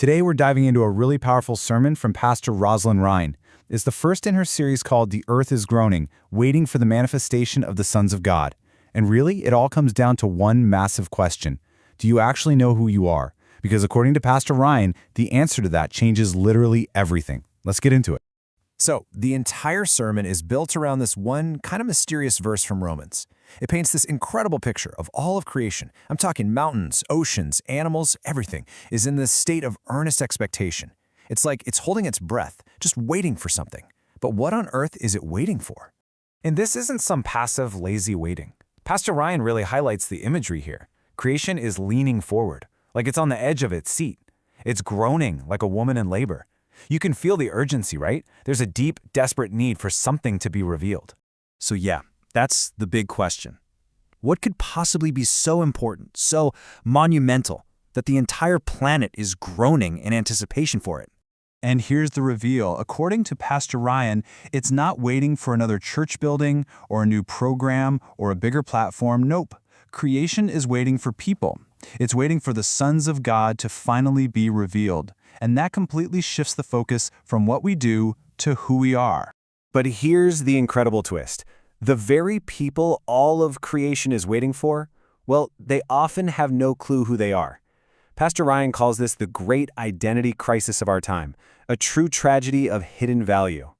Today we're diving into a really powerful sermon from Pastor Rosalyn Ryan. It's the first in her series called The Earth is Groaning, Waiting for the Manifestation of the Sons of God. And really, it all comes down to one massive question. Do you actually know who you are? Because according to Pastor Ryan, the answer to that changes literally everything. Let's get into it. So, the entire sermon is built around this one kind of mysterious verse from Romans. It paints this incredible picture of all of creation. I'm talking mountains, oceans, animals, everything is in this state of earnest expectation. It's like it's holding its breath, just waiting for something. But what on earth is it waiting for? And this isn't some passive, lazy waiting. Pastor Ryan really highlights the imagery here. Creation is leaning forward, like it's on the edge of its seat. It's groaning like a woman in labor. You can feel the urgency, right? There's a deep, desperate need for something to be revealed. So yeah, that's the big question. What could possibly be so important, so monumental, that the entire planet is groaning in anticipation for it? And here's the reveal. According to Pastor Ryan, it's not waiting for another church building or a new program or a bigger platform. Nope. Creation is waiting for people. It's waiting for the sons of God to finally be revealed. And that completely shifts the focus from what we do to who we are. But here's the incredible twist. The very people all of creation is waiting for, well, they often have no clue who they are. Pastor Ryan calls this the great identity crisis of our time, a true tragedy of hidden value.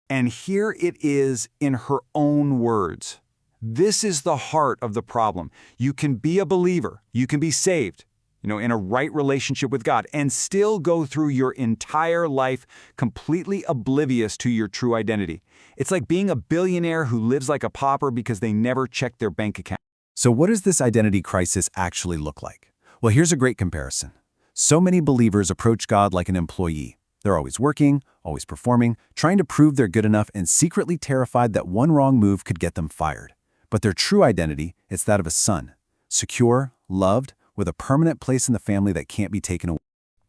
And here it is in her own words. This is the heart of the problem. You can be a believer, you can be saved, in a right relationship with God, and still go through your entire life completely oblivious to your true identity. It's like being a billionaire who lives like a pauper because they never checked their bank account. So what does this identity crisis actually look like? Well, here's a great comparison. So many believers approach God like an employee. They're always working, always performing, trying to prove they're good enough, and secretly terrified that one wrong move could get them fired. But their true identity is that of a son, secure, loved, with a permanent place in the family that can't be taken away.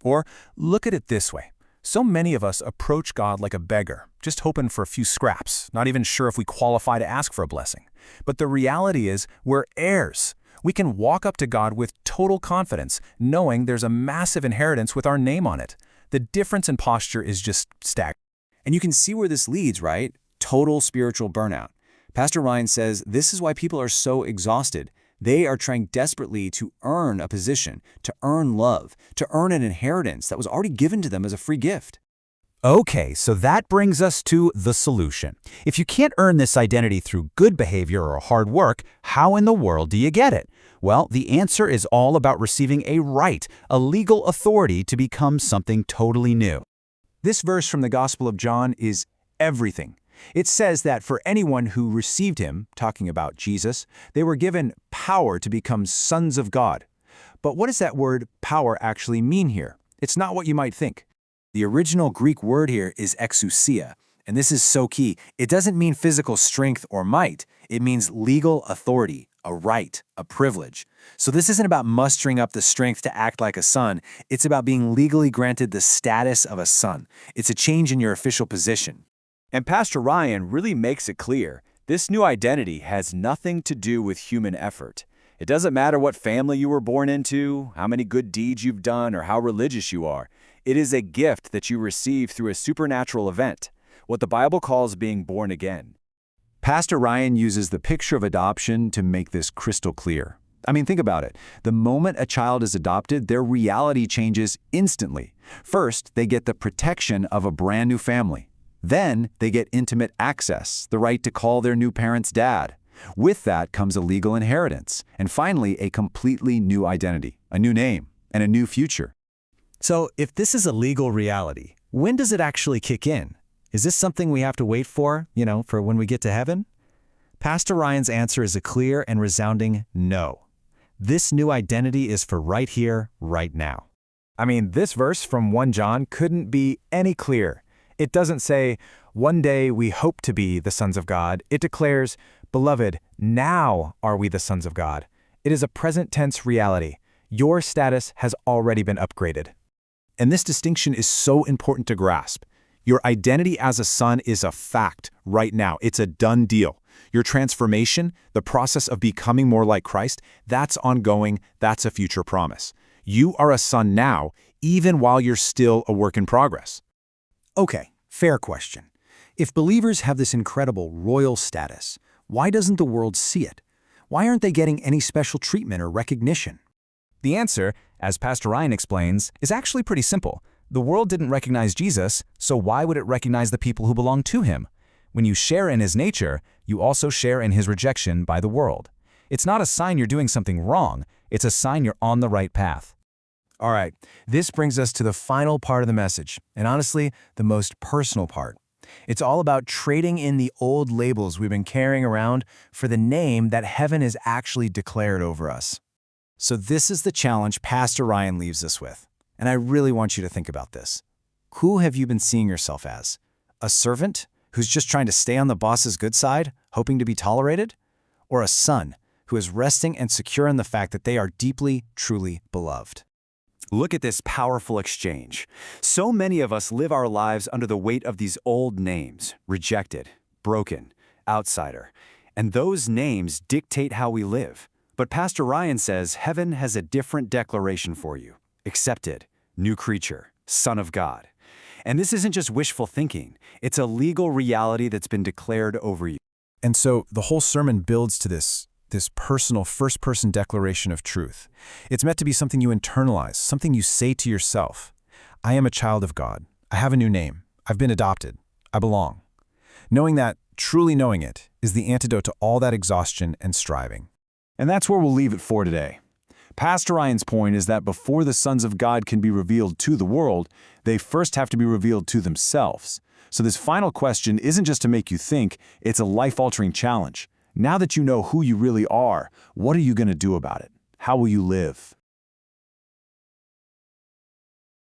Or look at it this way. So many of us approach God like a beggar, just hoping for a few scraps, not even sure if we qualify to ask for a blessing. But the reality is we're heirs. We can walk up to God with total confidence, knowing there's a massive inheritance with our name on it. The difference in posture is just staggering. And you can see where this leads, right? Total spiritual burnout. Pastor Ryan says this is why people are so exhausted. They are trying desperately to earn a position, to earn love, to earn an inheritance that was already given to them as a free gift. Okay, so that brings us to the solution. If you can't earn this identity through good behavior or hard work, how in the world do you get it? Well, the answer is all about receiving a right, a legal authority to become something totally new. This verse from the Gospel of John is everything. It says that for anyone who received him, talking about Jesus, they were given power to become sons of God. But what does that word power actually mean here? It's not what you might think. The original Greek word here is exousia, and this is so key. It doesn't mean physical strength or might. It means legal authority, a right, a privilege. So this isn't about mustering up the strength to act like a son. It's about being legally granted the status of a son. It's a change in your official position. And Pastor Ryan really makes it clear, this new identity has nothing to do with human effort. It doesn't matter what family you were born into, how many good deeds you've done, or how religious you are. It is a gift that you receive through a supernatural event, what the Bible calls being born again. Pastor Ryan uses the picture of adoption to make this crystal clear. I mean, think about it. The moment a child is adopted, their reality changes instantly. First, they get the protection of a brand new family. Then they get intimate access, the right to call their new parents dad. With that comes a legal inheritance, and finally a completely new identity, a new name, and a new future. So if this is a legal reality, when does it actually kick in? Is this something we have to wait for, for when we get to heaven? Pastor Ryan's answer is a clear and resounding no. This new identity is for right here, right now. I mean, this verse from 1 John couldn't be any clearer. It doesn't say, one day we hope to be the sons of God. It declares, beloved, now are we the sons of God. It is a present tense reality. Your status has already been upgraded. And this distinction is so important to grasp. Your identity as a son is a fact right now. It's a done deal. Your transformation, the process of becoming more like Christ, that's ongoing, that's a future promise. You are a son now, even while you're still a work in progress. Okay, fair question. If believers have this incredible royal status, why doesn't the world see it? Why aren't they getting any special treatment or recognition? The answer, as Pastor Ryan explains, is actually pretty simple. The world didn't recognize Jesus, so why would it recognize the people who belong to him? When you share in his nature, you also share in his rejection by the world. It's not a sign you're doing something wrong, it's a sign you're on the right path. All right, this brings us to the final part of the message, and honestly, the most personal part. It's all about trading in the old labels we've been carrying around for the name that heaven has actually declared over us. So this is the challenge Pastor Ryan leaves us with, and I really want you to think about this. Who have you been seeing yourself as? A servant who's just trying to stay on the boss's good side, hoping to be tolerated? Or a son who is resting and secure in the fact that they are deeply, truly beloved? Look at this powerful exchange. So many of us live our lives under the weight of these old names: rejected, broken, outsider. And those names dictate how we live. But Pastor Ryan says heaven has a different declaration for you: accepted, new creature, son of God. And this isn't just wishful thinking. It's a legal reality that's been declared over you. And so the whole sermon builds to this personal first-person declaration of truth. It's meant to be something you internalize, something you say to yourself. I am a child of God. I have a new name. I've been adopted. I belong. Knowing that, truly knowing it, is the antidote to all that exhaustion and striving. And that's where we'll leave it for today. Pastor Ryan's point is that before the sons of God can be revealed to the world, they first have to be revealed to themselves. So this final question isn't just to make you think, it's a life-altering challenge. Now that you know who you really are, what are you going to do about it? How will you live?